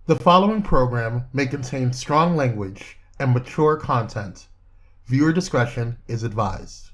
The following program may contain strong language and mature content. Viewer discretion is advised.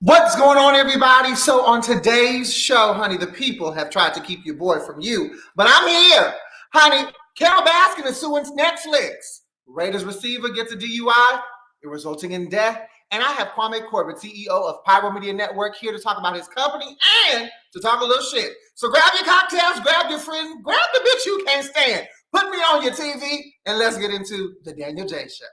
What's going on, everybody? So on today's show, honey, the people have tried to keep your boy from you, but I'm here. Honey, Carol Baskin is suing Netflix. Raiders receiver gets a DUI, resulting in death. And I have Kwame Corbett, CEO of Pyro Media Network, here to talk about his company and to talk a little shit. So grab your cocktails, grab your friend, grab the bitch you can't stand. Put me on your TV, and let's get into the Danyol Jaye Show.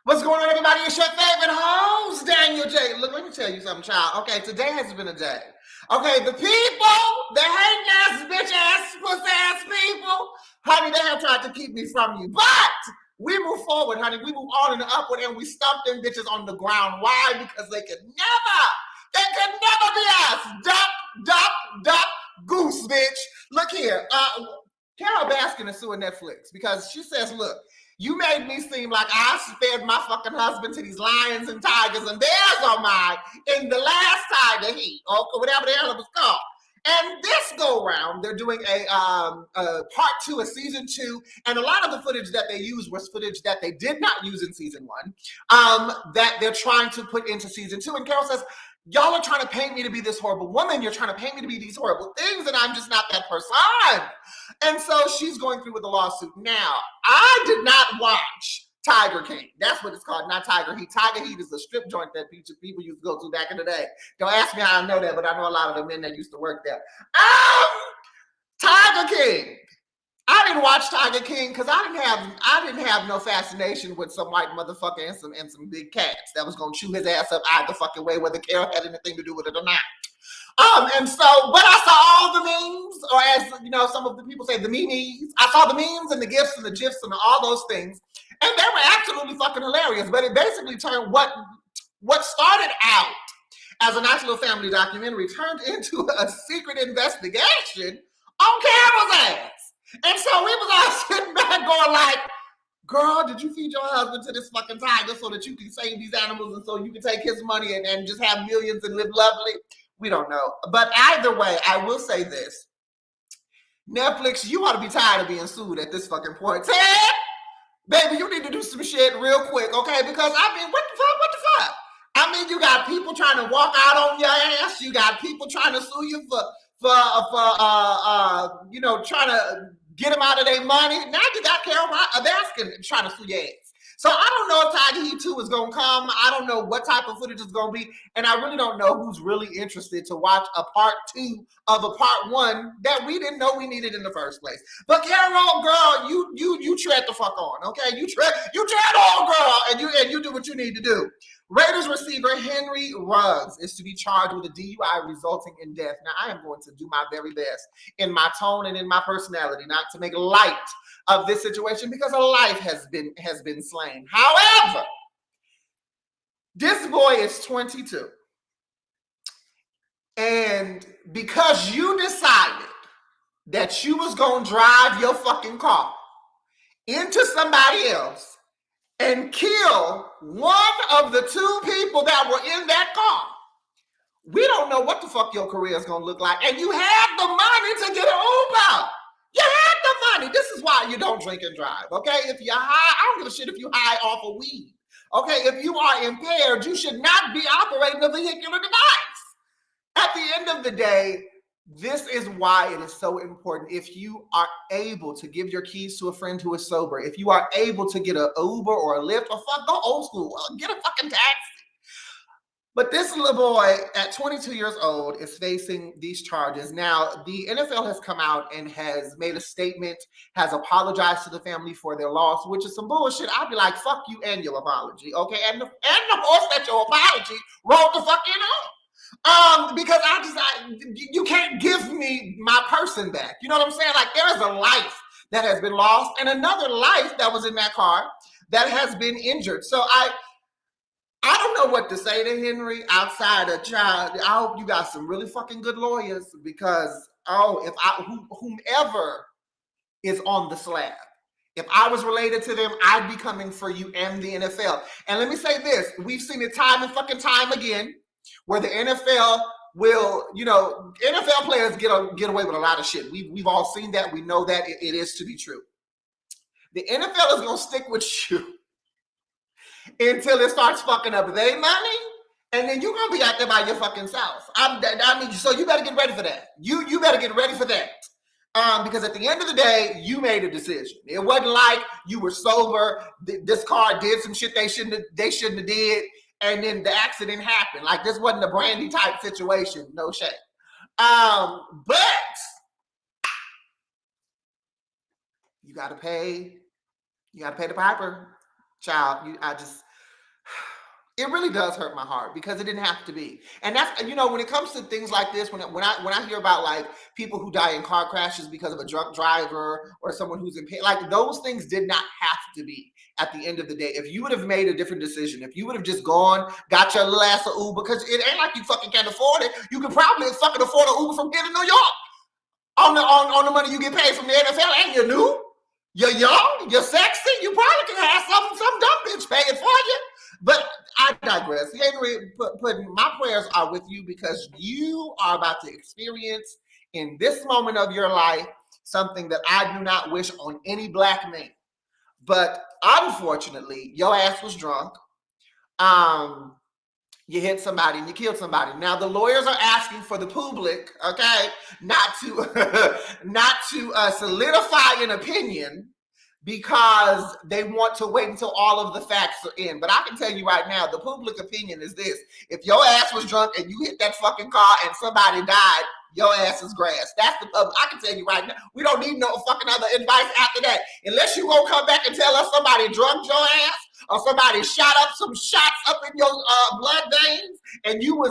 What's going on, everybody? It's your favorite host, Danyol Jaye. Look, let me tell you something, child. Okay, today has been a day. Okay, the people, the hate-ass, bitch-ass, puss-ass people, honey, they have tried to keep me from you. But we move forward, honey. We move on and upward, and we stomp them bitches on the ground. Why? Because they could never be us. Duck, goose, bitch. Look here. Carol Baskin is suing Netflix because she says, look, you made me seem like I spared my fucking husband to these lions and tigers and bears on mine in the last Tiger Heat, or whatever the hell it was called. And this go round, they're doing a part 2 of season 2, and a lot of the footage that they used was footage that they did not use in season 1, that they're trying to put into season 2. And Carol says, y'all are trying to paint me to be this horrible woman. You're trying to paint me to be these horrible things, and I'm just not that person. And so she's going through with the lawsuit. Now, I did not watch Tiger King. That's what it's called, not Tiger Heat. Tiger Heat is a strip joint that people used to go to back in the day. Don't ask me how I know that, but I know a lot of the men that used to work there. Tiger King. I didn't watch Tiger King because I didn't have no fascination with some white motherfucker and some big cats that was gonna chew his ass up either fucking way, whether Carol had anything to do with it or not. And so, but I saw all the memes, or as you know, some of the people say, the memes. I saw the memes and the gifs and the gifs and all those things, and they were absolutely fucking hilarious. But it basically turned what started out as a nice little family documentary turned into a secret investigation on Carol's ass. And so we was all sitting back going like, girl, did you feed your husband to this fucking tiger so that you can save these animals and so you can take his money and just have millions and live lovely? We don't know. But either way, I will say this. Netflix, you ought to be tired of being sued at this fucking point. Ted, baby, you need to do some shit real quick, okay? Because, I mean, what the fuck? I mean, you got people trying to walk out on your ass. You got people trying to sue you for trying to get them out of their money. Now you got Carol Baskin trying to sue your ass. So I don't know if Tiger Heat 2 is going to come. I don't know what type of footage is going to be. And I really don't know who's really interested to watch a part 2 of a part 1 that we didn't know we needed in the first place. But Carol, girl, you tread the fuck on, okay? You tread on, girl, and you do what you need to do. Raiders receiver Henry Ruggs is to be charged with a DUI resulting in death. Now, I am going to do my very best in my tone and in my personality not to make light of this situation because a life has been slain. However, this boy is 22. And because you decided that you was gonna drive your fucking car into somebody else and kill one of the two people that were in that car, we don't know what the fuck your career is gonna look like. And you had the money to get an Uber. You had the money. This is why you don't drink and drive, okay? If you're high, I don't give a shit if you high off of weed. Okay, if you are impaired, you should not be operating a vehicular device. At the end of the day, this is why it is so important. If you are able to give your keys to a friend who is sober, if you are able to get an Uber or a Lyft, or fuck, go old school, get a fucking taxi. But this little boy at 22 years old is facing these charges. Now, the NFL has come out and has made a statement, has apologized to the family for their loss, which is some bullshit. I'd be like, fuck you and your apology, okay? And the horse that your apology rolled the fuck in on. Because you can't give me my person back. You know what I'm saying? Like, there is a life that has been lost and another life that was in that car that has been injured. So I don't know what to say to Henry outside of child. I hope you got some really fucking good lawyers because, whomever is on the slab, if I was related to them, I'd be coming for you and the NFL. And let me say this, we've seen it time and fucking time again where the NFL will, NFL players get away with a lot of shit. We've all seen that. We know that it is to be true. The NFL is going to stick with you until it starts fucking up their money, and then you're gonna be out there by your fucking self. So you better get ready for that. You better get ready for that. Because at the end of the day, you made a decision. It wasn't like you were sober. This car did some shit they shouldn't have did, and then the accident happened. Like, this wasn't a Brandy type situation. No shame. But you gotta pay. You gotta pay the piper. Child, it really does hurt my heart because it didn't have to be. And that's, when it comes to things like this, when I hear about like people who die in car crashes because of a drunk driver or someone who's impaired, like, those things did not have to be at the end of the day. If you would have made a different decision, if you would have just gone, got your little ass an Uber, because it ain't like you fucking can't afford it. You could probably fucking afford an Uber from here to New York on the money you get paid from the NFL, and you're new. You're young, you're sexy, you probably can have some dumb bitch paying for you. But I digress. Henry, my prayers are with you because you are about to experience in this moment of your life something that I do not wish on any black man. But unfortunately, your ass was drunk. You hit somebody and you killed somebody. Now the lawyers are asking for the public, okay, not to solidify an opinion because they want to wait until all of the facts are in. But I can tell you right now, the public opinion is this: if your ass was drunk and you hit that fucking car and somebody died, your ass is grass. That's the public. I can tell you right now, we don't need no fucking other advice after that. Unless you gonna come back and tell us somebody drugged your ass, or somebody shot up some shots up in your blood veins, and you was,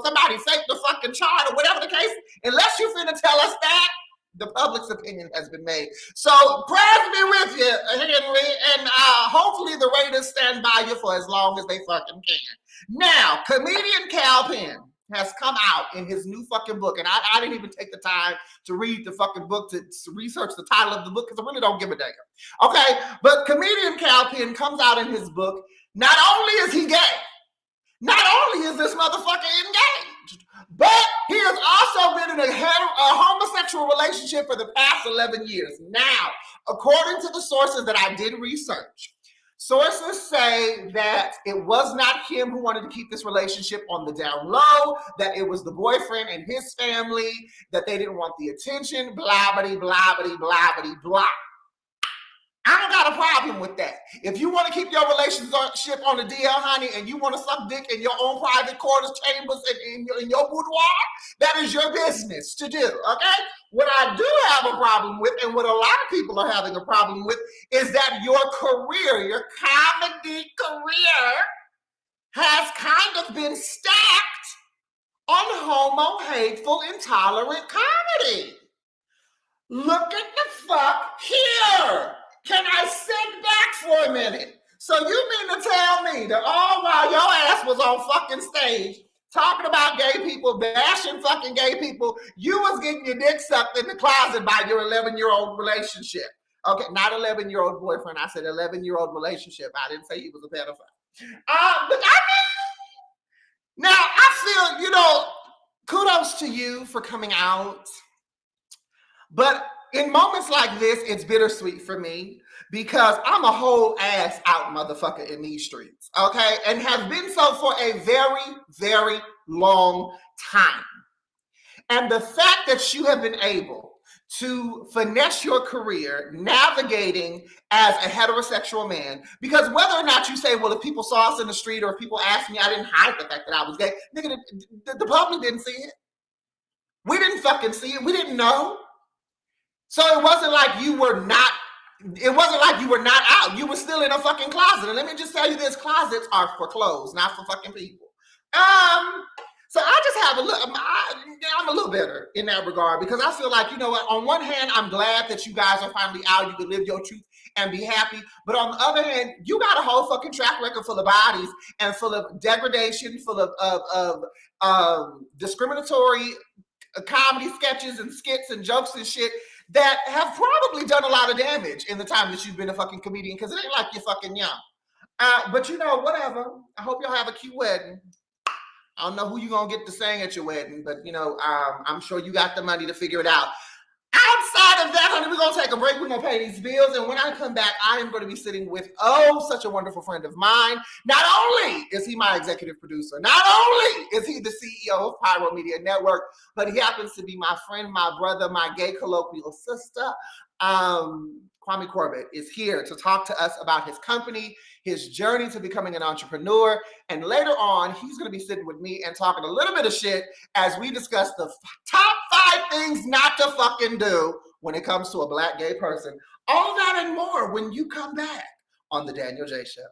somebody faked the fucking chart or whatever the case. Unless you finna tell us that, the public's opinion has been made. So prayers be with you, Henry, and hopefully the Raiders stand by you for as long as they fucking can. Now, comedian Cal Penn has come out in his new fucking book, and I didn't even take the time to read the fucking book to research the title of the book because I really don't give a damn. Okay, but comedian Cal Penn comes out in his book. Not only is he gay, not only is this motherfucker engaged, but he has also been in a homosexual relationship for the past 11 years. Now, according to the sources that I did research, sources say that it was not him who wanted to keep this relationship on the down low, that it was the boyfriend and his family, that they didn't want the attention, blah, blah, blah, blah, blah, blah, blah. I don't got a problem with that. If you want to keep your relationship on the DL, honey, and you want to suck dick in your own private quarters, chambers, and in your boudoir, that is your business to do, okay? What I do have a problem with, and what a lot of people are having a problem with, is that your career, your comedy career, has kind of been stacked on homo, hateful, intolerant comedy. Look at the fuck here. Can I sit back for a minute? So you mean to tell me that all while your ass was on fucking stage talking about gay people, bashing fucking gay people. You was getting your dick sucked in the closet by your 11-year-old relationship. Okay, not 11-year-old boyfriend. I said 11-year-old relationship. I didn't say he was a pedophile. But now I feel, kudos to you for coming out. But in moments like this, it's bittersweet for me because I'm a whole ass out motherfucker in these streets, okay? And have been so for a very, very long time. And the fact that you have been able to finesse your career navigating as a heterosexual man, because whether or not you say, well, if people saw us in the street or if people asked me, I didn't hide the fact that I was gay. Nigga, the public didn't see it. We didn't fucking see it. We didn't know. So it wasn't like you were not out. You were still in a fucking closet. And let me just tell you this, closets are for clothes, not for fucking people. So I just have I'm a little bitter in that regard because I feel like, you know what, on one hand, I'm glad that you guys are finally out. You can live your truth and be happy. But on the other hand, you got a whole fucking track record full of bodies and full of degradation, full of discriminatory comedy sketches and skits and jokes and shit that have probably done a lot of damage in the time that you've been a fucking comedian because it ain't like you're fucking young. But whatever. I hope y'all have a cute wedding. I don't know who you're going to get to sing at your wedding, but, I'm sure you got the money to figure it out. Outside of that, honey, we're going to take a break. We're going to pay these bills. And when I come back, I am going to be sitting with, such a wonderful friend of mine. Not only is he my executive producer, not only is he the CEO of Pyro Media Network, but he happens to be my friend, my brother, my gay colloquial sister. Kwame Corbett is here to talk to us about his company, his journey to becoming an entrepreneur. And later on, he's going to be sitting with me and talking a little bit of shit as we discuss the top 5 things not to fucking do when it comes to a Black gay person. All that and more when you come back on The Danyol Jaye Show.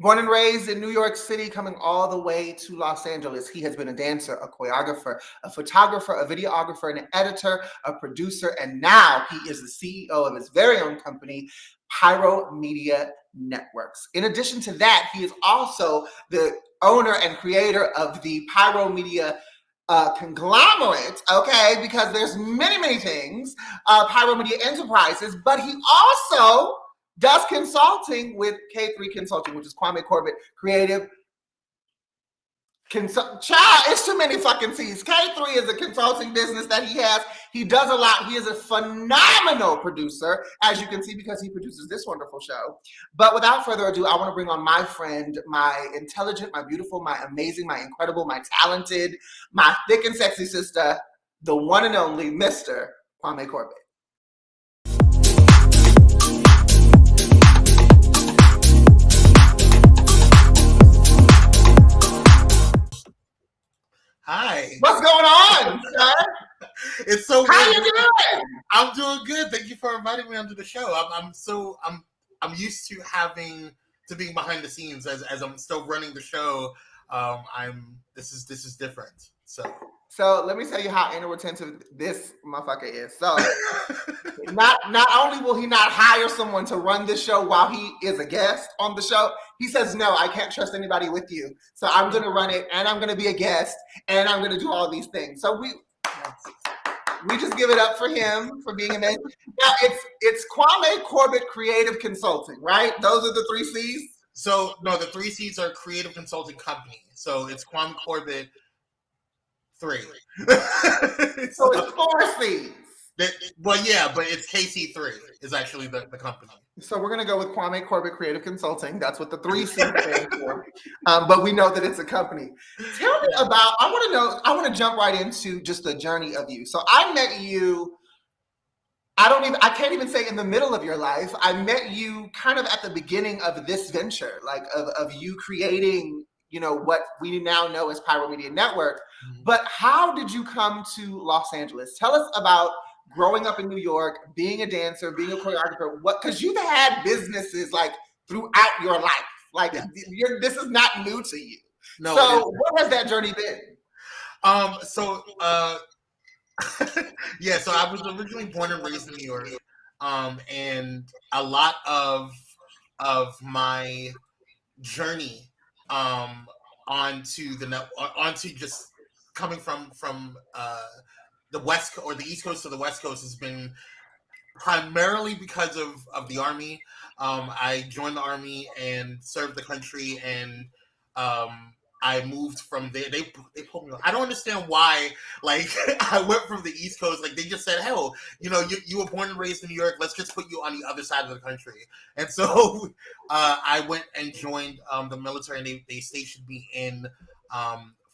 Born and raised in New York City, coming all the way to Los Angeles, he has been a dancer, a choreographer, a photographer, a videographer, an editor, a producer, and now he is the CEO of his very own company, Pyro Media Networks. In addition to that, he is also the owner and creator of the Pyro Media conglomerate, okay, because there's many, many things, Pyro Media Enterprises, but he also does consulting with K3 Consulting, which is Kwame Corbett Creative. Child, it's too many fucking C's. K3 is a consulting business that he has. He does a lot. He is a phenomenal producer, as you can see, because he produces this wonderful show. But without further ado, I want to bring on my friend, my intelligent, my beautiful, my amazing, my incredible, my talented, my thick and sexy sister, the one and only Mr. Kwame Corbett. Hi. What's going on, sir? It's so How good. you doing? I'm doing good. Thank you for inviting me onto the show. I'm used to being behind the scenes as I'm still running the show. This is different. So let me tell you how inattentive this motherfucker is. So not only will he not hire someone to run this show while he is a guest on the show, he says, no, I can't trust anybody with you. So I'm going to run it, and I'm going to be a guest, and I'm going to do all these things. So We just give it up for him for being amazing. Now it's Kwame Corbett Creative Consulting, right? Those are the 3 C's. So no, the 3 C's are creative consulting company. So it's Kwame Corbett 3. So it's 4 C's. Well, yeah, but it's KC3 is actually the company. So we're going to go with Kwame Corbett Creative Consulting. That's what the 3 C's stand for. But we know that it's a company. Tell me about, I want to jump right into just the journey of you. So I met you, I can't even say in the middle of your life. I met you kind of at the beginning of this venture, like of you creating, what we now know as Pyro Media Network. Mm-hmm. But how did you come to Los Angeles? Tell us about growing up in New York, being a dancer, being a choreographer, because you've had businesses like throughout your life. Like this is not new to you. No. So what has that journey been? So I was originally born and raised in New York. And a lot of my journey onto just coming from the West or the East Coast to the West Coast has been primarily because of the Army. I joined the Army and served the country, and I moved from there. They pulled me. I don't understand why. Like I went from the East Coast. Like they just said, "Hell, you were born and raised in New York. Let's just put you on the other side of the country." And so I went and joined the military, and they stationed me in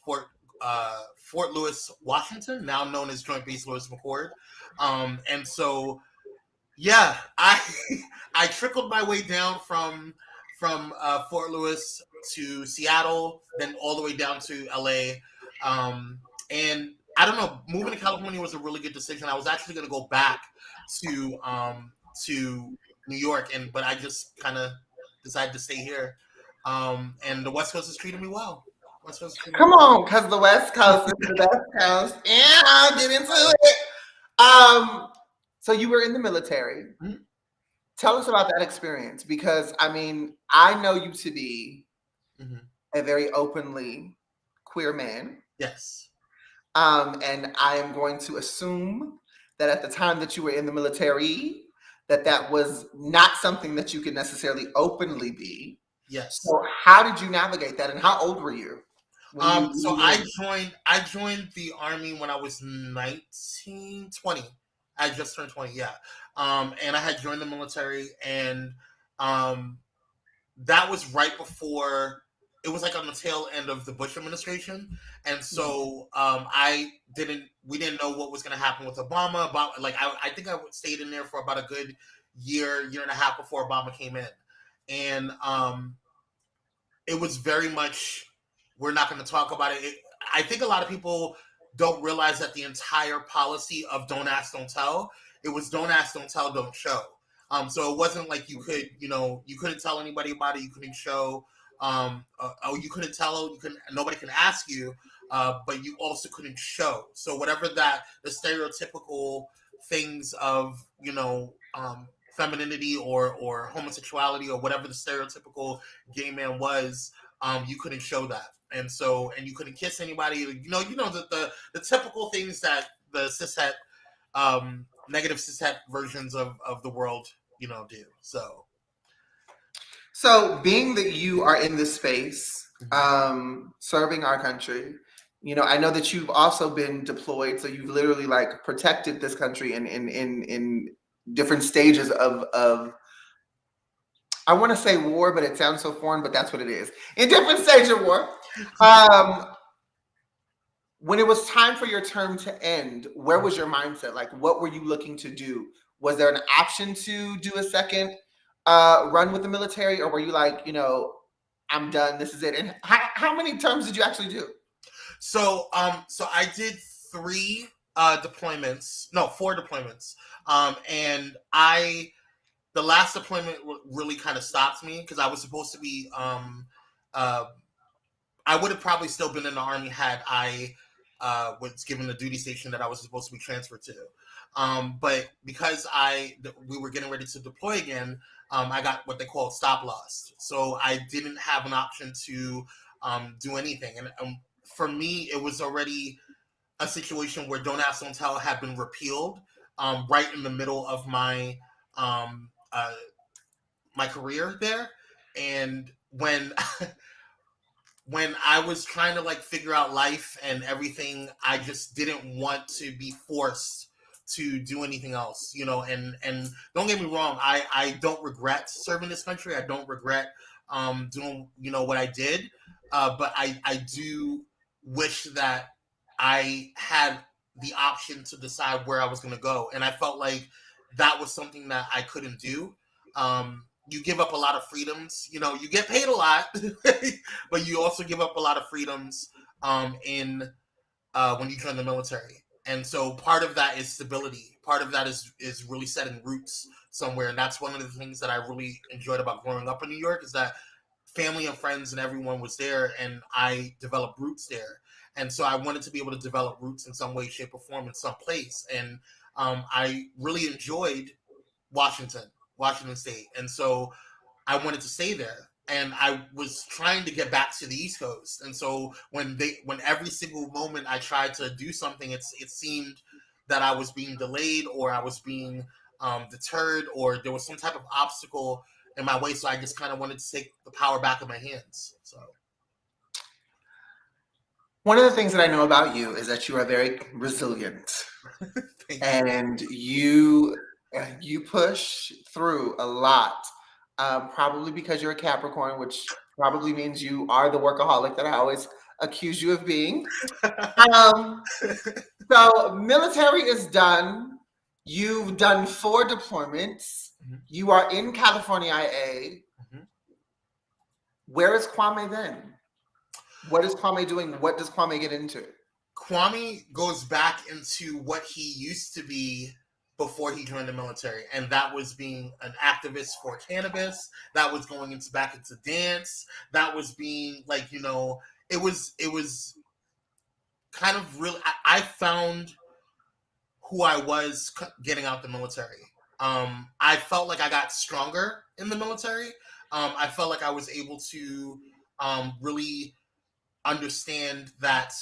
Fort Lewis, Washington, now known as Joint Base Lewis McChord. And so, yeah, I trickled my way down from Fort Lewis to Seattle, then all the way down to LA. And I don't know, moving to California was a really good decision. I was actually going to go back to New York, but I just kind of decided to stay here. And the West Coast has treated me well. Come on, because the West Coast is the best coast. Yeah, I'll get into it. So you were in the military. Mm-hmm. Tell us about that experience, because I know you to be a very openly queer man. Yes. And I am going to assume that at the time that you were in the military, that was not something that you could necessarily openly be. Yes. So how did you navigate that, and how old were you? I joined the Army when I was 19, 20. I just turned 20, yeah. And I had joined the military, and that was right before, it was like on the tail end of the Bush administration. And so we didn't know what was going to happen with Obama. I think I stayed in there for about a good year and a half before Obama came in. And it was very much, we're not going to talk about it. I think a lot of people don't realize that the entire policy of don't ask, don't tell, it was don't ask, don't tell, don't show. So it wasn't like you could, you couldn't tell anybody about it. You couldn't show, you couldn't tell, nobody can ask you, but you also couldn't show. So whatever the stereotypical things of, femininity or homosexuality or whatever the stereotypical gay man was, you couldn't show that. And you couldn't kiss anybody, the typical things that the cishet, negative cishet versions of the world, do. So being that you are in this space, serving our country, I know that you've also been deployed. So you've literally protected this country in different stages of I want to say war, but it sounds so foreign, but that's what it is. In different stages of war. When it was time for your term to end, where was your mindset? What were you looking to do? Was there an option to do a second run with the military, or were you I'm done, this is it? And how many terms did you actually do? So I did 4 deployments. And the last deployment really kind of stopped me, because I was supposed to be, I would have probably still been in the Army had I was given the duty station that I was supposed to be transferred to. But because we were getting ready to deploy again, I got what they call stop loss. So I didn't have an option to do anything. And for me, it was already a situation where Don't Ask, Don't Tell had been repealed right in the middle of my um, my career there, and when I was trying to like figure out life and everything, I just didn't want to be forced to do anything else, and don't get me wrong, I don't regret serving this country. I don't regret doing, what I did. But I do wish that I had the option to decide where I was going to go. And I felt like that was something that I couldn't do. You give up a lot of freedoms, you get paid a lot, but you also give up a lot of freedoms in when you join the military. And so part of that is stability. Part of that is really setting roots somewhere. And that's one of the things that I really enjoyed about growing up in New York, is that family and friends and everyone was there, and I developed roots there. And so I wanted to be able to develop roots in some way, shape, or form in some place. And I really enjoyed Washington State. And so I wanted to stay there. And I was trying to get back to the East Coast. And so when every single moment I tried to do something, it seemed that I was being delayed, or I was being deterred, or there was some type of obstacle in my way. So I just kind of wanted to take the power back in my hands. So one of the things that I know about you is that you are very resilient. And you push through a lot, probably because you're a Capricorn, which probably means you are the workaholic that I always accuse you of being. So military is done. You've done 4 deployments. Mm-hmm. You are in California IA. Mm-hmm. Where is Kwame then? What is Kwame doing? What does Kwame get into? Kwame goes back into what he used to be before he joined the military, and that was being an activist for cannabis. That was going back into dance. That was being like, it was kind of really. I found who I was getting out the military. I felt like I got stronger in the military. I felt like I was able to really understand that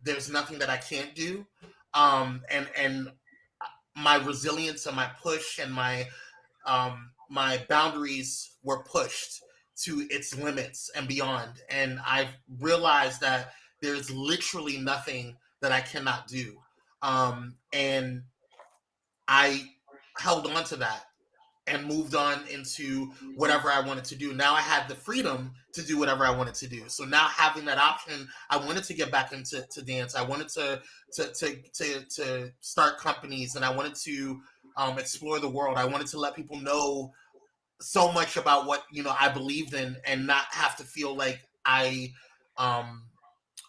there's nothing that I can't do, and my resilience and my push and my boundaries were pushed to its limits and beyond. And I've realized that there's literally nothing that I cannot do, and I held on to that and moved on into whatever I wanted to do. Now I had the freedom to do whatever I wanted to do. So now having that option, I wanted to get back into dance. I wanted to start companies, and I wanted to explore the world. I wanted to let people know so much about what I believed in, and not have to feel like I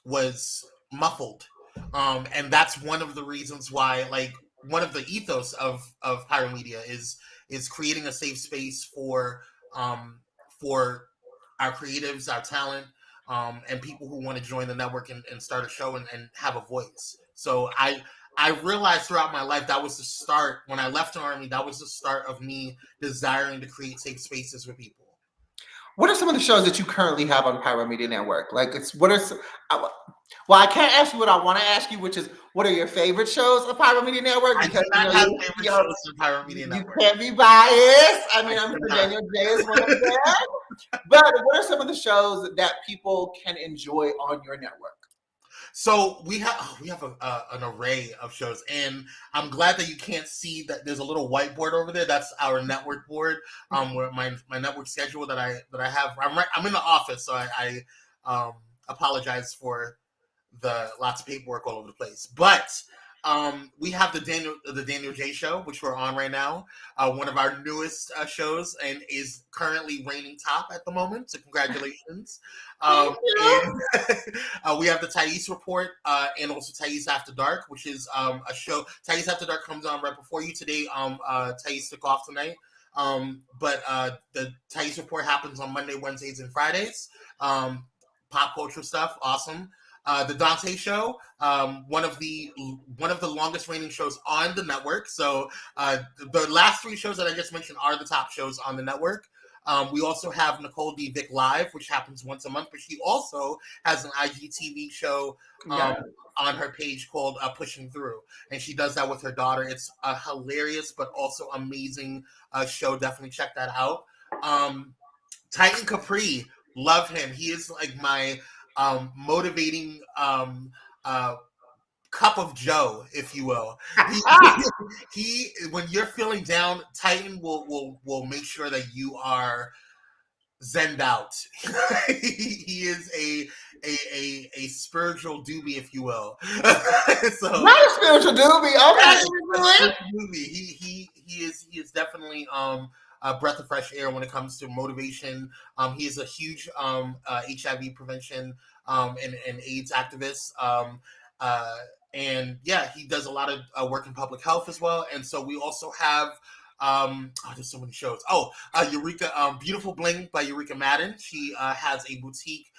was muffled. And that's one of the reasons why, like, one of the ethos of Pyro Media is creating a safe space for our creatives, our talent, and people who want to join the network and start a show and have a voice. So I realized throughout my life, that was the start. When I left the Army, that was the start of me desiring to create safe spaces with people. What are some of the shows that you currently have on Pyro Media Network? Like, well, I can't ask you what I want to ask you, which is, what are your favorite shows on Pyro Media Network? Because I do not have favorite shows on Pyro Media Network. You can't be biased. I mean, I'm sure Danyol Jaye is one of them. But what are some of the shows that people can enjoy on your network? So we have an array of shows, and I'm glad that you can't see that there's a little whiteboard over there. That's our network board, where my network schedule that I have. I'm in the office, so I apologize for the lots of paperwork all over the place. But we have the Danyol Jaye show, which we're on right now, one of our newest shows, and is currently reigning top at the moment. So congratulations. And, we have the Thais Report, and also Thais After Dark, which is a show. Thais After Dark comes on right before you today. Thais took off tonight. But the Thais Report happens on Monday, Wednesdays, and Fridays. Pop culture stuff, awesome. The Dante Show, one of the longest reigning shows on the network. So the last 3 shows that I just mentioned are the top shows on the network. We also have Nicole D. Vick Live, which happens once a month, but she also has an IGTV show on her page called Pushing Through, and she does that with her daughter. It's a hilarious but also amazing show. Definitely check that out. Titan Capri, love him. He is like my motivating cup of Joe, if you will. He when you're feeling down, Titan will make sure that you are zenned out. He is a spiritual doobie, if you will. So not a spiritual doobie. Okay, He is definitely a breath of fresh air when it comes to motivation. He is a huge HIV prevention and AIDS activist. And yeah, he does a lot of work in public health as well. And so we also have there's so many shows. Eureka, Beautiful Bling by Eureka Madden. She has a boutique.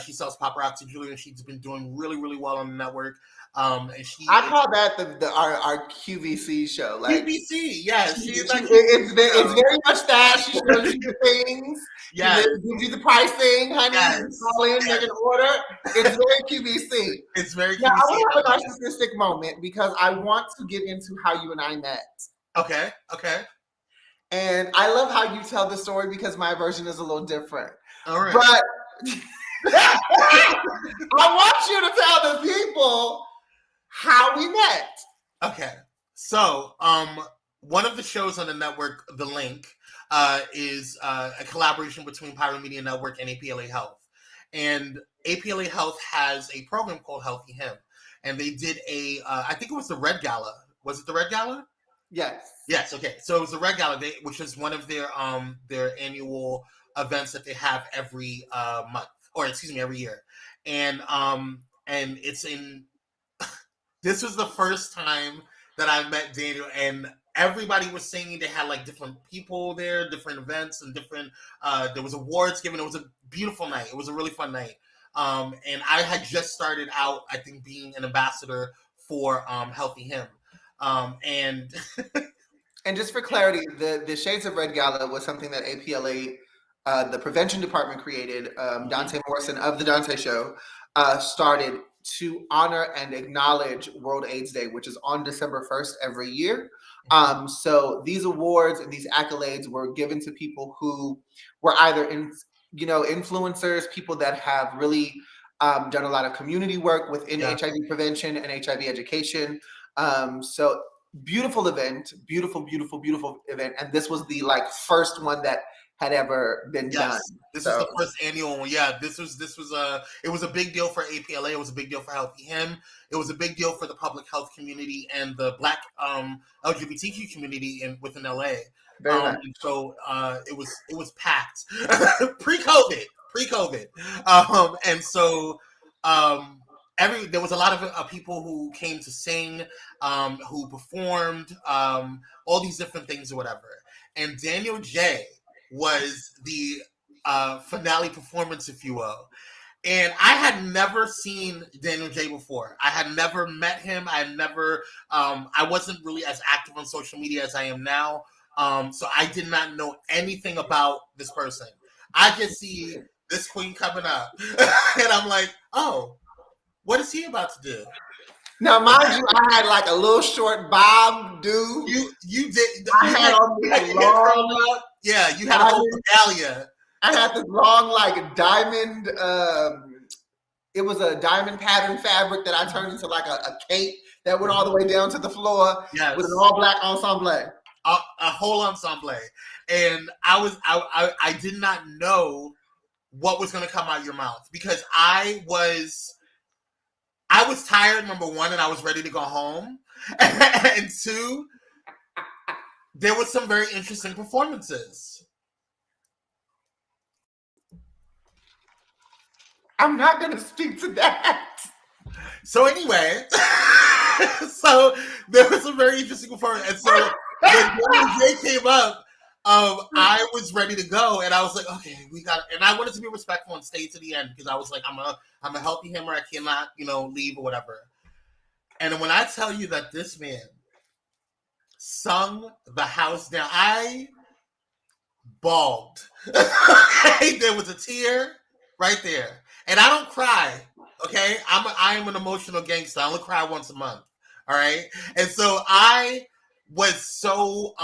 She sells paparazzi jewelry, and she's been doing really, really well on the network. And I call that our QVC show. Like QVC, yes. It's very much that. She shows you the things. Yes. She gives you the pricing, honey. Yes. You call in, make an order. It's very QVC. It's very QVC. Now, I want to have a narcissistic moment because I want to get into how you and I met. Okay. And I love how you tell the story because my version is a little different. All right. But I want you to tell the people how we met. Okay. So, one of the shows on the network, The Link, is a collaboration between Pyro Media Network and APLA Health. And APLA Health has a program called Healthy Him. And they did I think it was the Red Gala. Was it the Red Gala? Yes. Okay. So it was the Red Gala, which is one of their annual events that they have every month, or excuse me, every year. And it's in. This was the first time that I met Daniel, and everybody was saying they had like different people there, different events, and different. There was awards given. It was a beautiful night. It was a really fun night. And I had just started out, I think, being an ambassador for Healthy Him. And just for clarity, the Shades of Red Gala was something that APLA, the prevention department created. Dante Morrison of the Dante Show started to honor and acknowledge World AIDS Day, which is on December 1st every year. So these awards and these accolades were given to people who were either influencers, people that have really done a lot of community work within HIV prevention and HIV education. So beautiful event, beautiful event. And this was the first one that had ever been done. This was the first annual one. Yeah, it was a big deal for APLA. It was a big deal for Healthy Him. It was a big deal for the public health community and the Black LGBTQ community within LA. Very much. So it was packed pre-COVID. And so there was a lot of people who came to sing, who performed, all these different things or whatever. And Danyol Jaye was the finale performance, if you will. And I had never seen Danyol Jaye before. I had never met him. I had never, I wasn't really as active on social media as I am now. So I did not know anything about this person. I just see this queen coming up. And I'm like, oh, what is he about to do? Now, mind you, I had a little short bob do. You did. I had on this long. Yeah, you had a whole regalia. I had this long, diamond. It was a diamond pattern fabric that I turned into a cape that went all the way down to the floor. Yes. With an all black ensemble. A whole ensemble. And I did not know what was going to come out of your mouth because I was tired, number one, and I was ready to go home. And two, there were some very interesting performances. I'm not going to speak to that. So anyway, so there was some very interesting performance. And so when Danyol Jaye came up, I was ready to go, and I was like, okay, we got, and I wanted to be respectful and stay to the end because I was like, I'm a Healthy Him, or I cannot, leave or whatever. And when I tell you that this man sung the house down, I bawled. There was a tear right there, and I don't cry. Okay, I am an emotional gangster. I only cry once a month. All right, and so I was so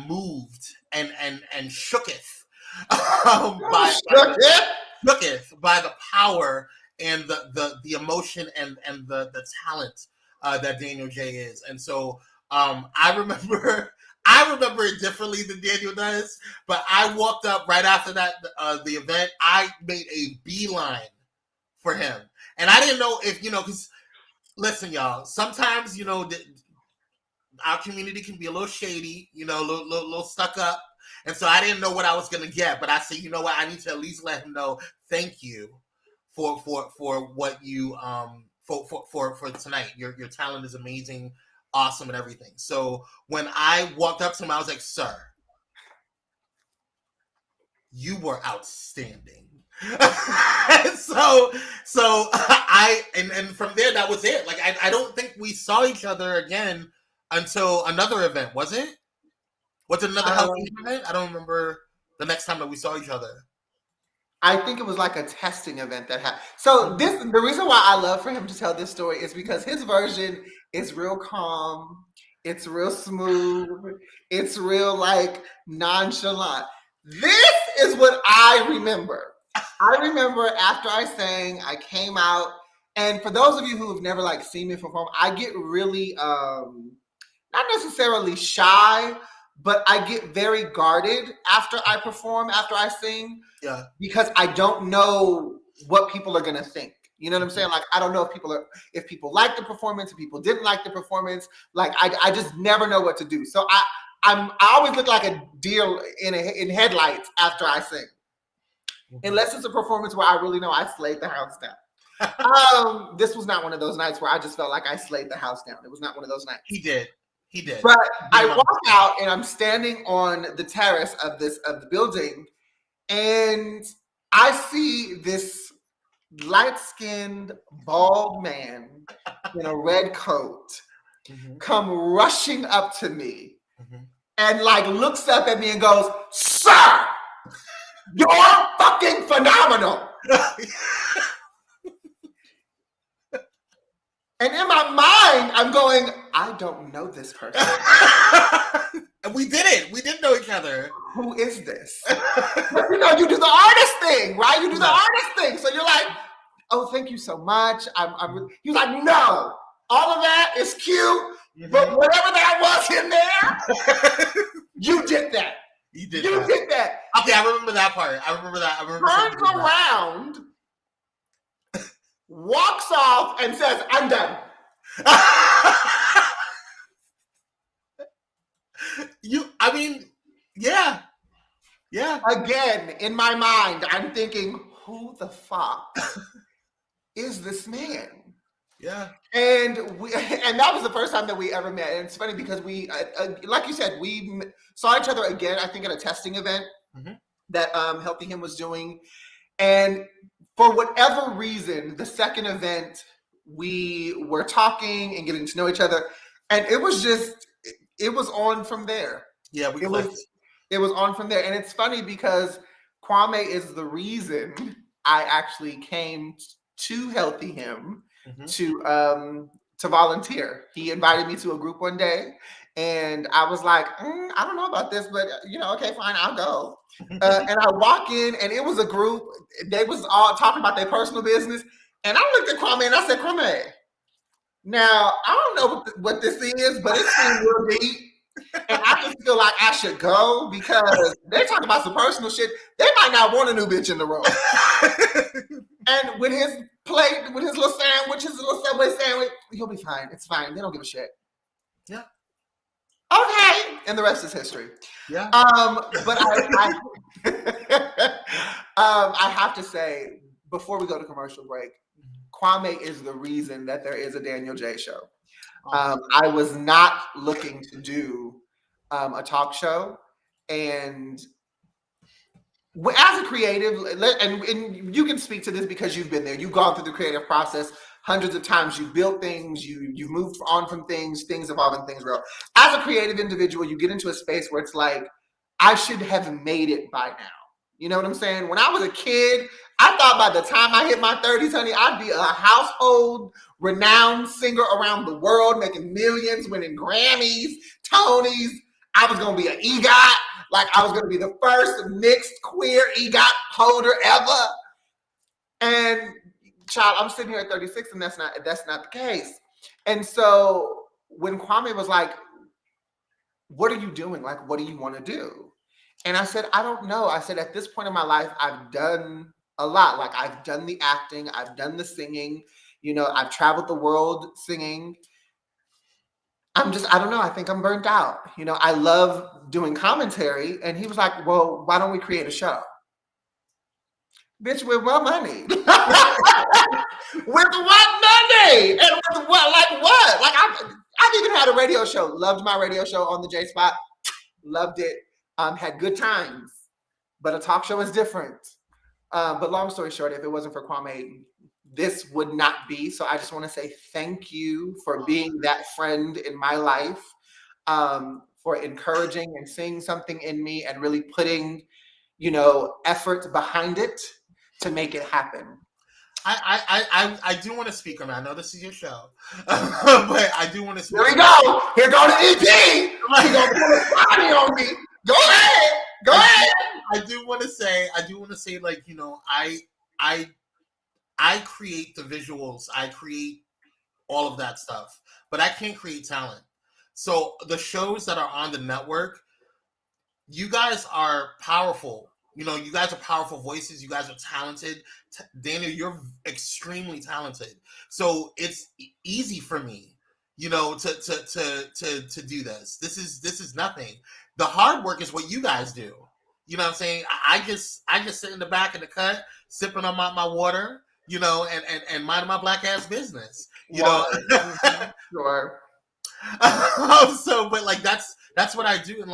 moved and shooketh by the power and the emotion and the talent that Danyol Jaye is. And so I remember it differently than Daniel does, but I walked up right after that the event. I made a beeline for him, and I didn't know if because listen, y'all, sometimes our community can be a little shady, a little stuck up. And so I didn't know what I was going to get, but I said, you know what? I need to at least let him know, thank you for what you, for tonight. Your talent is amazing, awesome, and everything. So when I walked up to him, I was like, sir, you were outstanding. so and from there, that was it. Like, I don't think we saw each other again until another event, was it? Was it another Halloween event? I don't remember the next time that we saw each other. I think it was like a testing event that happened. So the reason why I love for him to tell this story is because his version is real calm. It's real smooth. It's real like nonchalant. This is what I remember. I remember after I sang, I came out, and for those of you who have never like seen me perform, I get really not necessarily shy, but I get very guarded after I perform, after I sing, because I don't know what people are gonna think. You know what I'm saying? Like, I don't know if people like the performance, if people didn't like the performance. Like, I just never know what to do. So I always look like a deer in headlights after I sing, unless it's a performance where I really know I slayed the house down. This was not one of those nights where I just felt like I slayed the house down. It was not one of those nights. He did. But I walk out and I'm standing on the terrace of the building, and I see this light-skinned, bald man in a red coat come rushing up to me and like looks up at me and goes, "Sir, you're fucking phenomenal." And in my mind, I'm going, I don't know this person. And we didn't know each other. Who is this? You do the artist thing, right? You do the artist thing. So you're like, oh, thank you so much. He was like, no, all of that is cute, but whatever that was in there, you did that. You did that. Okay, I remember that part. I remember turns around, walks off, and says, I'm done. Yeah. Again, in my mind, I'm thinking, who the fuck is this man? Yeah. And that was the first time that we ever met. And it's funny because we, like you said, we saw each other again, I think at a testing event that Helping Him was doing. And for whatever reason, the second event, we were talking and getting to know each other. And it was on from there. Yeah, it was on from there. And it's funny because Kwame is the reason I actually came to Healthy Him to volunteer. He invited me to a group one day, and I was like, I don't know about this, but okay, fine, I'll go. And I walk in, and it was a group. They was all talking about their personal business, and I looked at Kwame and I said, Kwame, now I don't know what this is, but it seems real deep. And I just feel like I should go because they're talking about some personal shit. They might not want a new bitch in the room. And with his plate, with his little sandwich, his little Subway sandwich, he'll be fine. It's fine. They don't give a shit. Yeah. Okay. And the rest is history. Yeah. But I have to say, before we go to commercial break, Kwame is the reason that there is a Danyol Jaye show. I was not looking to do a talk show, and as a creative, and you can speak to this because you've been there, you've gone through the creative process hundreds of times, you've built things, you've moved on from things evolve and things grow. As a creative individual, you get into a space where it's like, I should have made it by now. You know what I'm saying? When I was a kid, I thought by the time I hit my 30s, honey, I'd be a household renowned singer around the world, making millions, winning Grammys, Tonys. I was going to be an EGOT. Like, I was going to be the first mixed queer EGOT holder ever. And child, I'm sitting here at 36, and that's not the case. And so when Kwame was like, what are you doing? Like, what do you want to do? And I said, I don't know. I said, at this point in my life, I've done a lot. Like, I've done the acting, I've done the singing, you know, I've traveled the world singing. I don't know. I think I'm burnt out. You know, I love doing commentary. And he was like, well, why don't we create a show? Bitch, with what money? With what money? And with what? Like what? Like I've even had a radio show. Loved my radio show on the J Spot. Loved it. Had good times. But a talk show is different. But long story short, if it wasn't for Kwame, this would not be. So I just want to say thank you for being that friend in my life, for encouraging and seeing something in me and really putting, you know, effort behind it to make it happen. I do want to speak on that. I know this is your show, but I do want to speak. Here we go. Here go the EP. He's gonna put a body on me. Go ahead. Go ahead. I do want to say, like, you know, I create the visuals. I create all of that stuff, but I can't create talent. So the shows that are on the network, you guys are powerful. You know, you guys are powerful voices. You guys are talented. Daniel, you're extremely talented. So it's easy for me, you know, to do this. This is nothing. The hard work is what you guys do. You know what I'm saying? I just sit in the back of the cut, sipping on my water, you know, and minding my black ass business. You know. Sure. So, but like that's what I do, and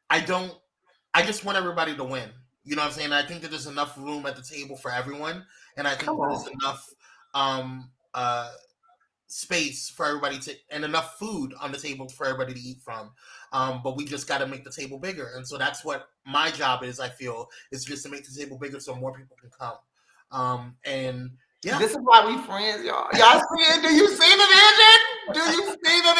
I just want everybody to win. You know what I'm saying? I think that there's enough room at the table for everyone, and I think there's enough space for everybody and enough food on the table for everybody to eat from. But we just got to make the table bigger, and so that's what my job is. I feel is just to make the table bigger so more people can come. And yeah, this is why we friends, y'all. Y'all see it? Do you see the vision? Do you see the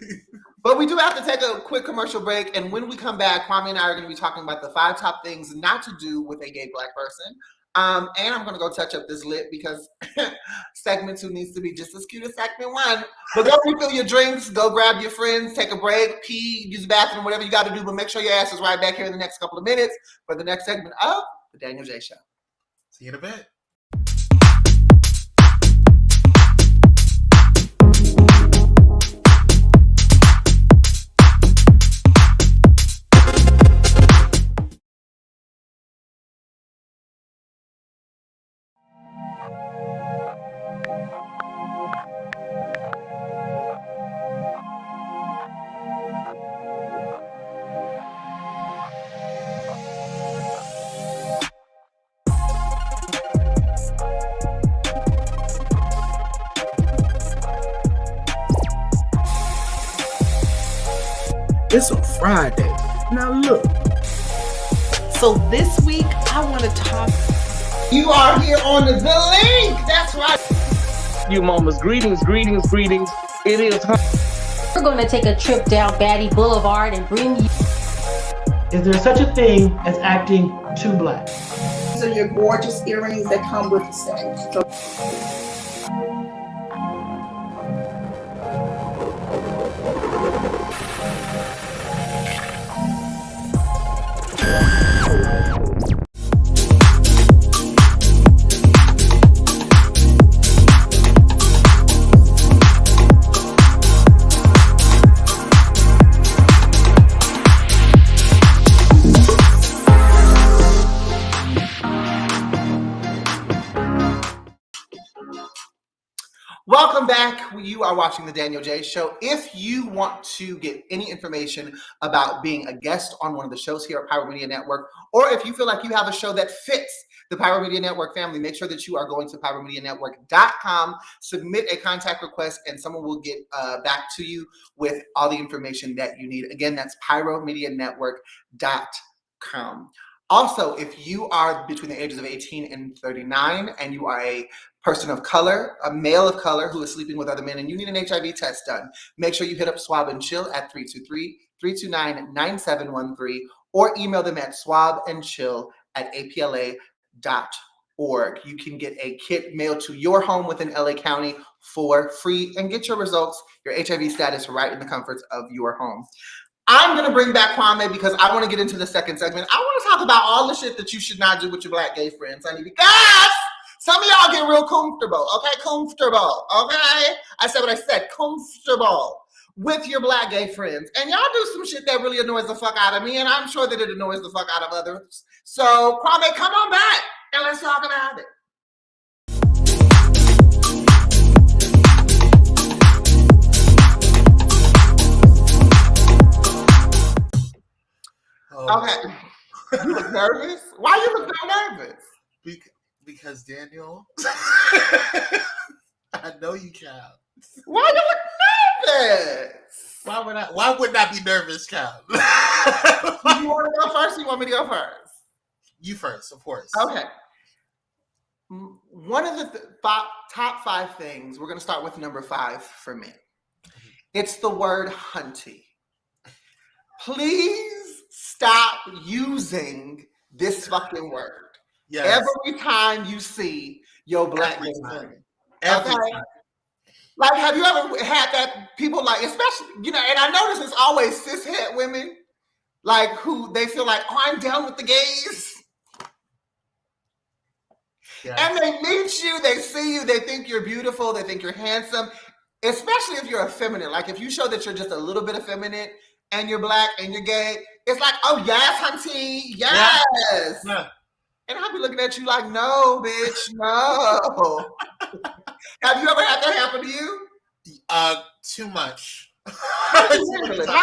vision? But we do have to take a quick commercial break. And when we come back, Kwame and I are going to be talking about the 5 top things not to do with a gay black person. And I'm going to go touch up this lip because segment 2 needs to be just as cute as segment 1. But go refill your drinks, go grab your friends, take a break, pee, use the bathroom, whatever you got to do. But make sure your ass is right back here in the next couple of minutes for the next segment of The Danyol Jaye Show. See you in a bit. It's a Friday. Now look. So this week, I want to talk. You are here on the link. That's right. You mamas, greetings. It is time. We're going to take a trip down Batty Boulevard and bring you. Is there such a thing as acting too black? These are your gorgeous earrings that come with the set. So Welcome back. You are watching The Danyol Jaye Show. If you want to get any information about being a guest on one of the shows here at Pyro Media Network, or if you feel like you have a show that fits the Pyro Media Network family, make sure that you are going to pyromedianetwork.com, submit a contact request, and someone will get back to you with all the information that you need. Again, that's pyromedianetwork.com. Also, if you are between the ages of 18 and 39 and you are a person of color, a male of color who is sleeping with other men, and you need an HIV test done, make sure you hit up Swab and Chill at 323-329-9713 or email them at swabandchill@apla.org. You can get a kit mailed to your home within LA County for free and get your results, your HIV status, right in the comforts of your home. I'm going to bring back Kwame because I want to get into the second segment. I want to talk about all the shit that you should not do with your Black gay friends, honey, because some of y'all get real comfortable, okay? Comfortable, okay? I said what I said, comfortable with your Black gay friends. And y'all do some shit that really annoys the fuck out of me, and I'm sure that it annoys the fuck out of others. So, Kwame, come on back, and let's talk about it. Okay. You look nervous? Why you look so nervous? Because Daniel, I know you can. Why you look nervous? Why would I be nervous, Cal? You want to go first or you want me to go first? You first, of course. Okay. One of the top 5 things, we're going to start with number 5 for me. It's the word hunty. Please stop using this fucking word. Yes. Every time you see your Black gay friend. Every time. Like, have you ever had that people like, especially, and I notice it's always cishet women, like who they feel like, oh, I'm down with the gays. Yes. And they meet you, they see you, they think you're beautiful, they think you're handsome, especially if you're effeminate. Like if you show that you're just a little bit effeminate and you're Black and you're gay, it's like, oh, yes, hunty, yes. Yeah. And I'll be looking at you like, no, bitch, no. Have you ever had that happen to you? Too much. How do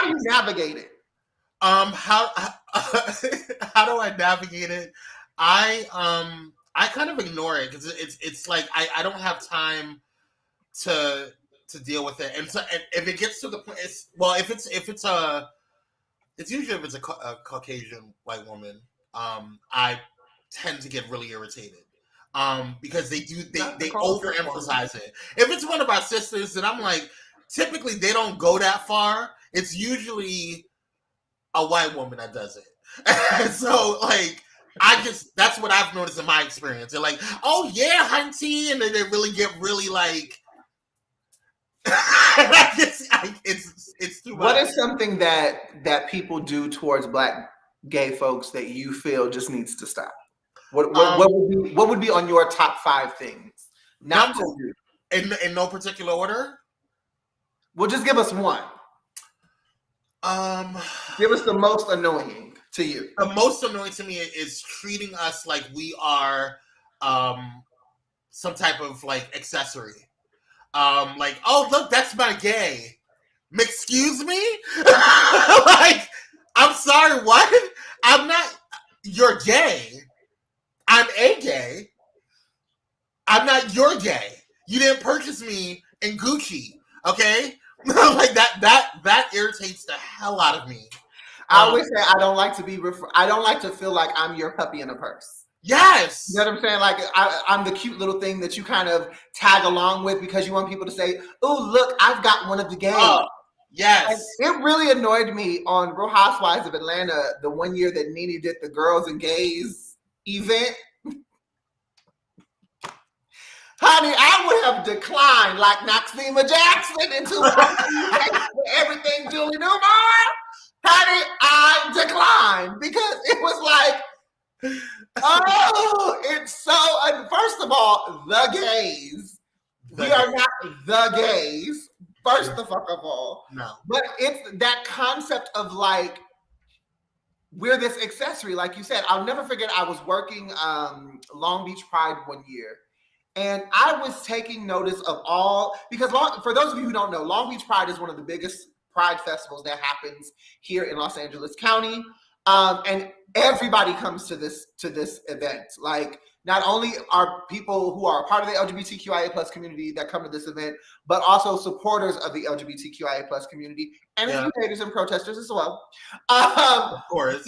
you navigate it? How do I navigate it? I kind of ignore it because it's like I don't have time to deal with it. And so if it gets to the point, it's usually if it's a Caucasian white woman, I tend to get really irritated because they overemphasize it. If it's one of our sisters, then I'm like, typically they don't go that far. It's usually a white woman that does it. And so like that's what I've noticed in my experience. They're like, oh yeah, hunty, and then they really get really like it's too much. What is something that people do towards Black gay folks that you feel just needs to stop? What would be on your top 5 things? Not to do. In no particular order? Well, just give us one. Give us the most annoying to you. The most annoying to me is treating us like we are some type of like accessory. Like, oh look, that's my gay. Excuse me? Like, I'm sorry, what? I'm not. You're gay. I'm a gay. I'm not your gay. You didn't purchase me in Gucci, okay? Like that irritates the hell out of me. I always say I don't like to be I don't like to feel like I'm your puppy in a purse. Yes. You know what I'm saying? Like I'm the cute little thing that you kind of tag along with because you want people to say, "Oh, look, I've got one of the gays." Yes. And it really annoyed me on Real Housewives of Atlanta the one year that Nene did the girls and gays event. Honey, I would have declined like Noxema Jackson into everything Julie Newmar. Honey, I declined because it was like, oh, it's so, first of all, the gays. We are not the gays, first the fuck of all. No. But it's that concept of like, we're this accessory, like you said. I'll never forget, I was working Long Beach Pride one year. And I was taking notice of all, because for those of you who don't know, Long Beach Pride is one of the biggest pride festivals that happens here in Los Angeles County. And everybody comes to this event. Like not only are people who are a part of the LGBTQIA plus community that come to this event, but also supporters of the LGBTQIA plus community, and a few haters and protesters as well. Of course.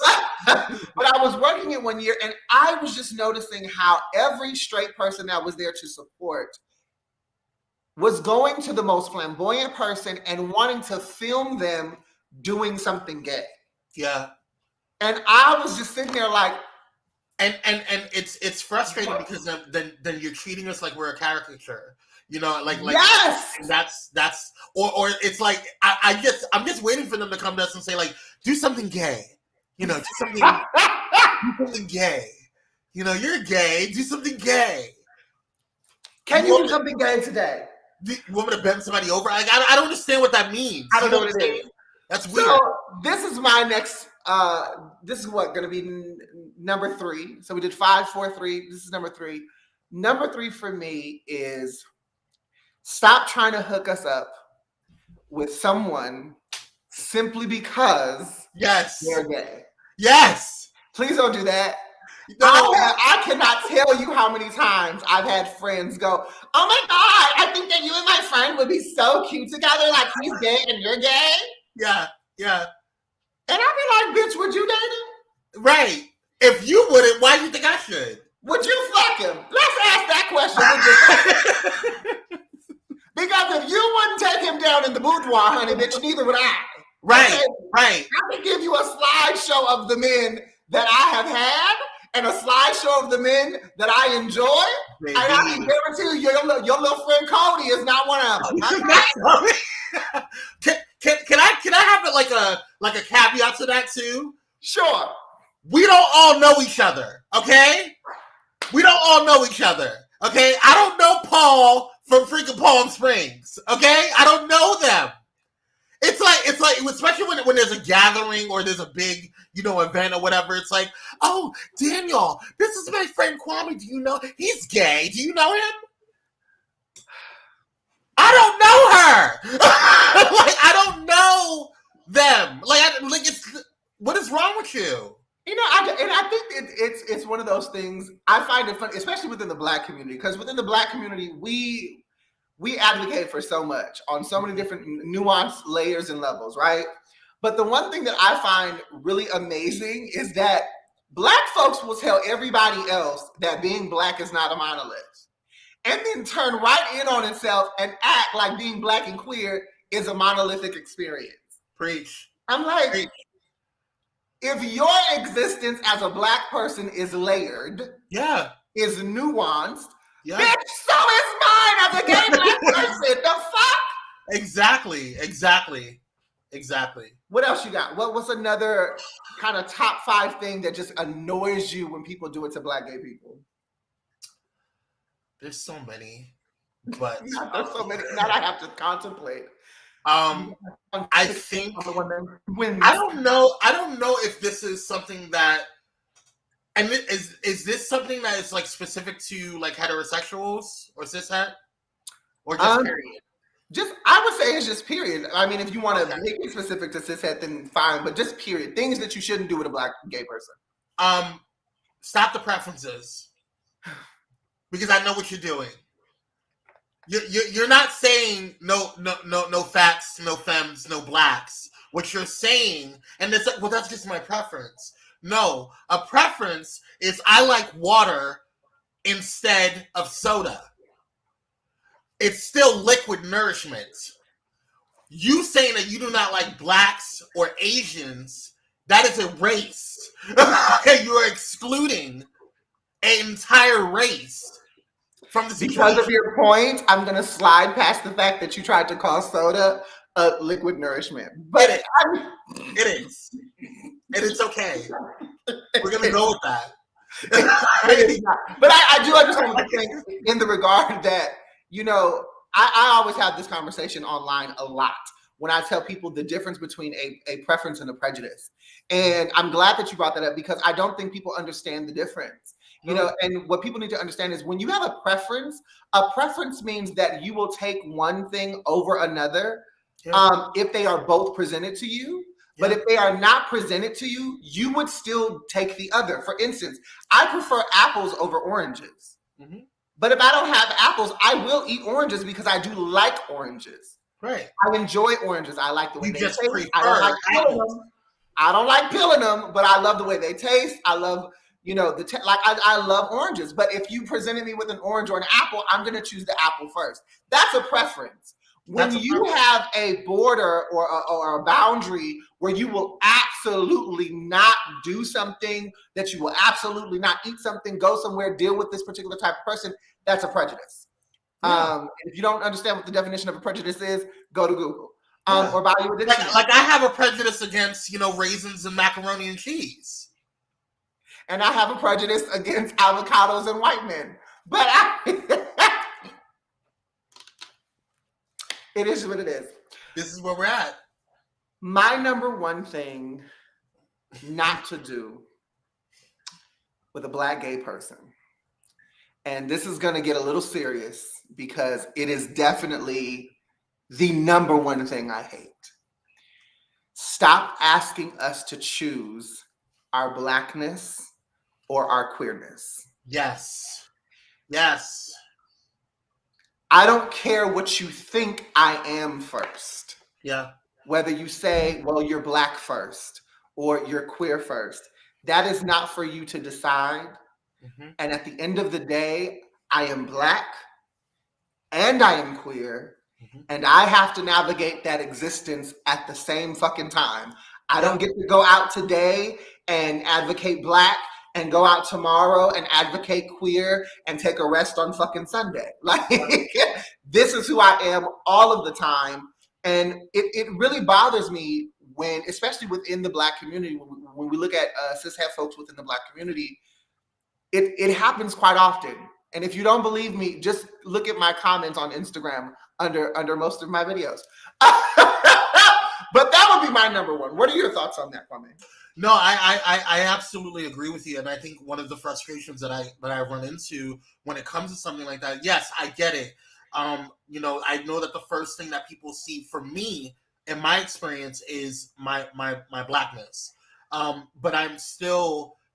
But I was working it one year, and I was just noticing how every straight person that was there to support was going to the most flamboyant person and wanting to film them doing something gay. Yeah. And I was just sitting there like, and it's frustrating because then you're treating us like we're a caricature, you know, like yes, that's or it's like I'm just waiting for them to come to us and say like, do something gay, you know, do something gay, you know, you're gay, do something gay. Can you do something gay today? You want me to bend somebody over? Like, I don't understand what that means. I don't know what it is. That's weird. So this is my next. This is what going to be number 3. So we did 5, 4, 3. This is number 3. Number 3 for me is stop trying to hook us up with someone simply because they're gay. Yes. Please don't do that. No. I cannot tell you how many times I've had friends go, oh my God, I think that you and my friend would be so cute together. Like he's gay and you're gay. Yeah. And I'd be like, bitch, would you date him? Right. If you wouldn't, why do you think I should? Would you fuck him? Let's ask that question. Because if you wouldn't take him down in the boudoir, honey, bitch, neither would I. Right, okay? right. I can give you a slideshow of the men that I have had and a slideshow of the men that I enjoy. Baby. And I can guarantee you, your little friend Cody is not one of them. Can I have it like a caveat to that too? Sure. We don't all know each other, okay? We don't all know each other, okay? I don't know Paul from freaking Palm Springs, okay? I don't know them. It's like, especially when there's a gathering or there's a big, you know, event or whatever. It's like, oh, Danyol, this is my friend Kwame. Do you know he's gay? Do you know him? I don't know her. Like I don't know them. It's what is wrong with you? You know, I think it's one of those things. I find it funny, especially within the Black community, because within the Black community, we advocate for so much on so many different nuanced layers and levels, right? But the one thing that I find really amazing is that Black folks will tell everybody else that being Black is not a monolith, and then turn right in on itself and act like being Black and queer is a monolithic experience. Preach. I'm like, Preach. If your existence as a Black person is layered, is nuanced, bitch, so is mine as a gay Black person. The fuck? Exactly. What else you got? What's another kind of top 5 thing that just annoys you when people do it to Black gay people? There's so many, but there's so many that I have to contemplate. I think I don't know if this is something that, and is this something that is like specific to like heterosexuals or cishet, or just period? I would say it's just period. I mean, if you want to make it specific to cishet, then fine. But just period. Things that you shouldn't do with a Black gay person. Stop the preferences, because I know what you're doing. You're not saying no fats, no femmes, no Blacks. What you're saying, and it's like, well, that's just my preference. No, a preference is I like water instead of soda. It's still liquid nourishment. You saying that you do not like Blacks or Asians, that is a race. Okay, you are excluding an entire race. From the because of your point, I'm going to slide past the fact that you tried to call soda a liquid nourishment. But it is. And it's okay. We're going to go with that. But I do understand what you're saying in the regard that, you know, I always have this conversation online a lot when I tell people the difference between a preference and a prejudice. And I'm glad that you brought that up because I don't think people understand the difference. You know, and what people need to understand is when you have a preference means that you will take one thing over another if they are both presented to you. But if they are not presented to you, you would still take the other. For instance, I prefer apples over oranges. Mm-hmm. But if I don't have apples, I will eat oranges because I do like oranges. Right. I enjoy oranges. I like the way they taste. I don't like peeling them. I don't like peeling them, but I love the way they taste. I love, I love oranges. But if you presented me with an orange or an apple, I'm going to choose the apple first. That's a preference. When you have a border or a boundary where you will absolutely not do something, that you will absolutely not eat something, go somewhere, deal with this particular type of person, that's a prejudice. If you don't understand what the definition of a prejudice is, go to Google or buy you a dictionary. Like I have a prejudice against, raisins and macaroni and cheese. And I have a prejudice against avocados and white men. But it is what it is. This is where we're at. My number one thing not to do with a Black gay person, and this is going to get a little serious because it is definitely the number one thing I hate. Stop asking us to choose our Blackness or our queerness. Yes. I don't care what you think I am first. Yeah. Whether you say, well, you're Black first or you're queer first. That is not for you to decide. Mm-hmm. And at the end of the day, I am Black and I am queer. Mm-hmm. And I have to navigate that existence at the same fucking time. I don't get to go out today and advocate Black and go out tomorrow and advocate queer and take a rest on fucking Sunday. Like, this is who I am all of the time. And it really bothers me when, especially within the Black community, when we look at cishet folks within the Black community, it happens quite often. And if you don't believe me, just look at my comments on Instagram under most of my videos. But that would be my number one. What are your thoughts on that, Kwame? No, I absolutely agree with you, and I think one of the frustrations that I run into when it comes to something like that, yes, I get it. I know that the first thing that people see from me, in my experience, is my Blackness. But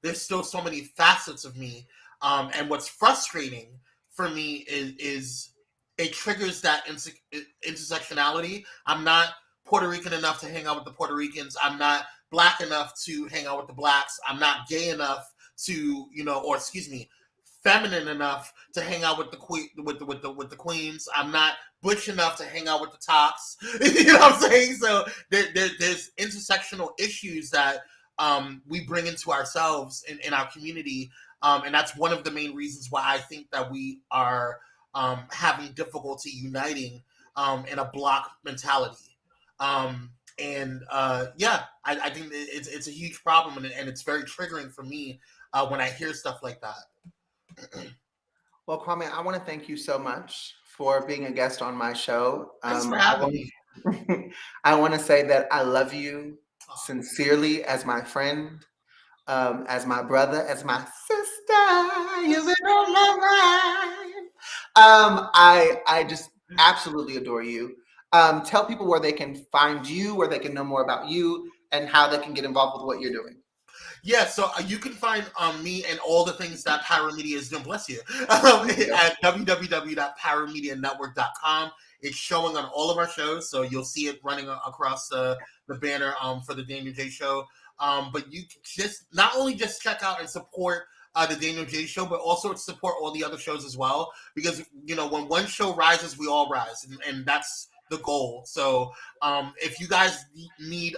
there's still so many facets of me, and what's frustrating for me is it triggers that intersectionality. I'm not Puerto Rican enough to hang out with the Puerto Ricans. I'm not Black enough to hang out with the Blacks. I'm not gay enough to, feminine enough to hang out with the queens. I'm not butch enough to hang out with the tops. You know what I'm saying? So there's intersectional issues that we bring into ourselves in our community, and that's one of the main reasons why I think that we are having difficulty uniting in a block mentality. I think it's a huge problem, and it's very triggering for me when I hear stuff like that. Well, Kwame, I want to thank you so much for being a guest on my show. Thanks for having me. I want to say that I love you sincerely as my friend, as my brother, as my sister. You've been a long ride. I just absolutely adore you. Tell people where they can find you, where they can know more about you, and how they can get involved with what you're doing. Yeah, so you can find me and all the things that Pyro Media is doing, bless you, at www.pyromedianetwork.com. It's showing on all of our shows, so you'll see it running across the banner for the Danyol Jaye Show. But you just not only just check out and support the Danyol Jaye Show, but also support all the other shows as well. Because, when one show rises, we all rise. And that's the goal. So if you guys need,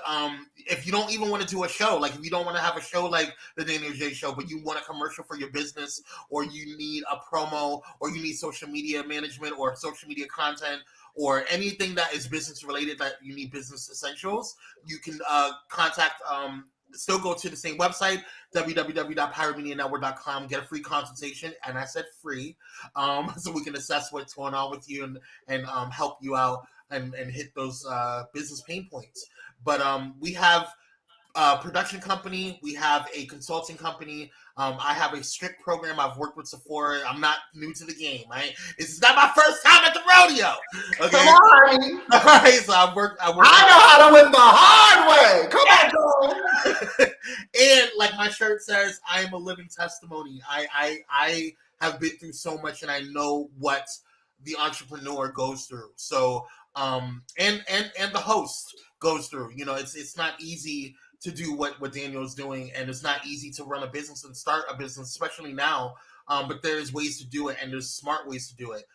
if you don't even want to do a show, like if you don't want to have a show like the Danyol Jaye Show, but you want a commercial for your business, or you need a promo, or you need social media management or social media content, or anything that is business related that you need business essentials, you can contact, still go to the same website, www.pyromedianetwork.com, get a free consultation, and I said free, so we can assess what's going on with you and help you out and hit those business pain points. But we have a production company, we have a consulting company, I have a strict program. I've worked with Sephora. I'm not new to the game, right? This is not my first time at the rodeo. Okay. Come on, honey. All right, so I work. I know how to win the hard way. Come on, girl. And like my shirt says, I am a living testimony. I have been through so much, and I know what the entrepreneur goes through. So and the host goes through. You know, it's not easy to do what Daniel's doing, and it's not easy to run a business and start a business, especially now. But there's ways to do it, and there's smart ways to do it.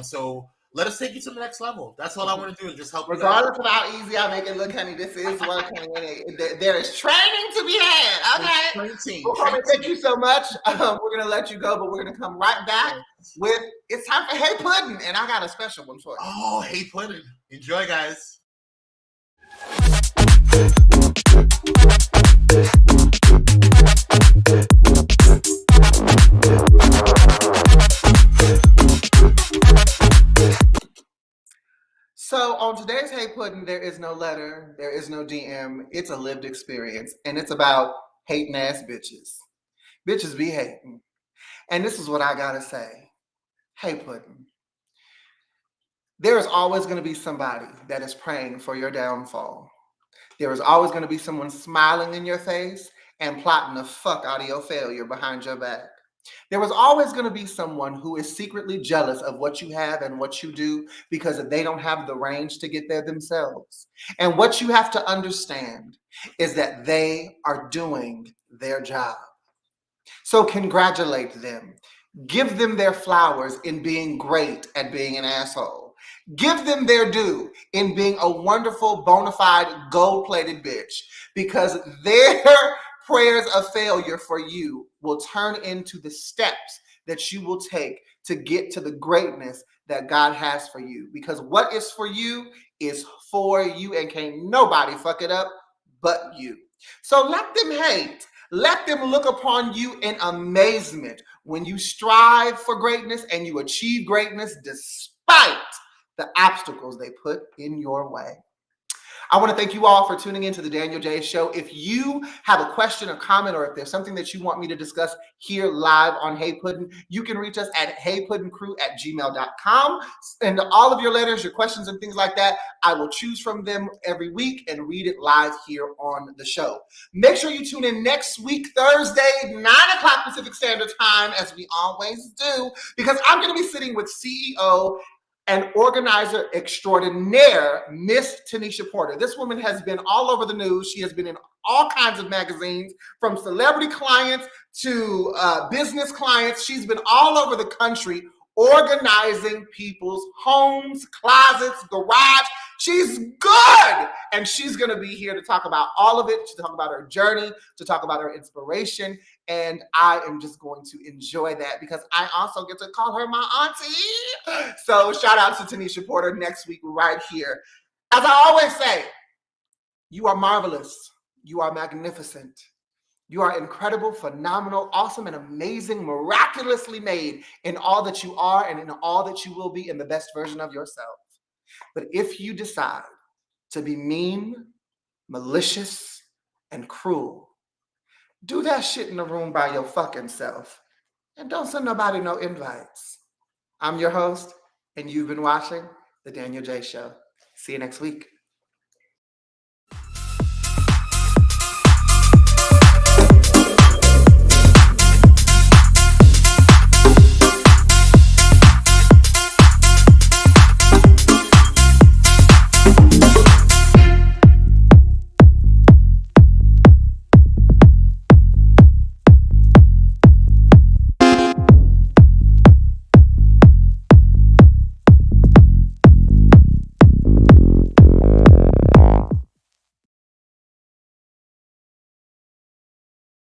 So let us take you to the next level. That's all I want to do is just help. Regardless of how easy I make it look, honey, this is work, honey. There is training to be had. Okay. Well, thank you so much. We're gonna let you go, but we're gonna come right back with it's time for Hey Pudding, and I got a special one for you. Oh, Hey Pudding. Enjoy, guys. So on today's Hey Pudding, there is no letter, there is no DM. It's a lived experience, and it's about hating ass bitches. Bitches be hating. And this is what I gotta say. Hey Pudding. There is always going to be somebody that is praying for your downfall. There is always going to be someone smiling in your face and plotting the fuck out of your failure behind your back. There was always going to be someone who is secretly jealous of what you have and what you do because they don't have the range to get there themselves. And what you have to understand is that they are doing their job. So congratulate them. Give them their flowers in being great at being an asshole. Give them their due in being a wonderful, bona fide, gold-plated bitch, because their prayers of failure for you will turn into the steps that you will take to get to the greatness that God has for you. Because what is for you is for you, and can't nobody fuck it up but you. So let them hate. Let them look upon you in amazement when you strive for greatness and you achieve greatness despite the obstacles they put in your way. I want to thank you all for tuning into the Danyol Jaye Show. If you have a question or comment, or if there's something that you want me to discuss here live on Hey Puddin', you can reach us at heypuddingcrew@gmail.com. And all of your letters, your questions, and things like that, I will choose from them every week and read it live here on the show. Make sure you tune in next week, Thursday, 9 o'clock Pacific Standard Time, as we always do, because I'm going to be sitting with CEO and organizer extraordinaire, Miss Tanisha Porter. This woman has been all over the news. She has been in all kinds of magazines, from celebrity clients to business clients. She's been all over the country organizing people's homes, closets, garage. She's good. And she's going to be here to talk about all of it, to talk about her journey, to talk about her inspiration. And I am just going to enjoy that because I also get to call her my auntie. So shout out to Tanisha Porter next week right here. As I always say, you are marvelous. You are magnificent. You are incredible, phenomenal, awesome, and amazing, miraculously made in all that you are and in all that you will be, in the best version of yourself. But if you decide to be mean, malicious, and cruel, do that shit in the room by your fucking self. And don't send nobody no invites. I'm your host, and you've been watching The Danyol Jaye Show. See you next week.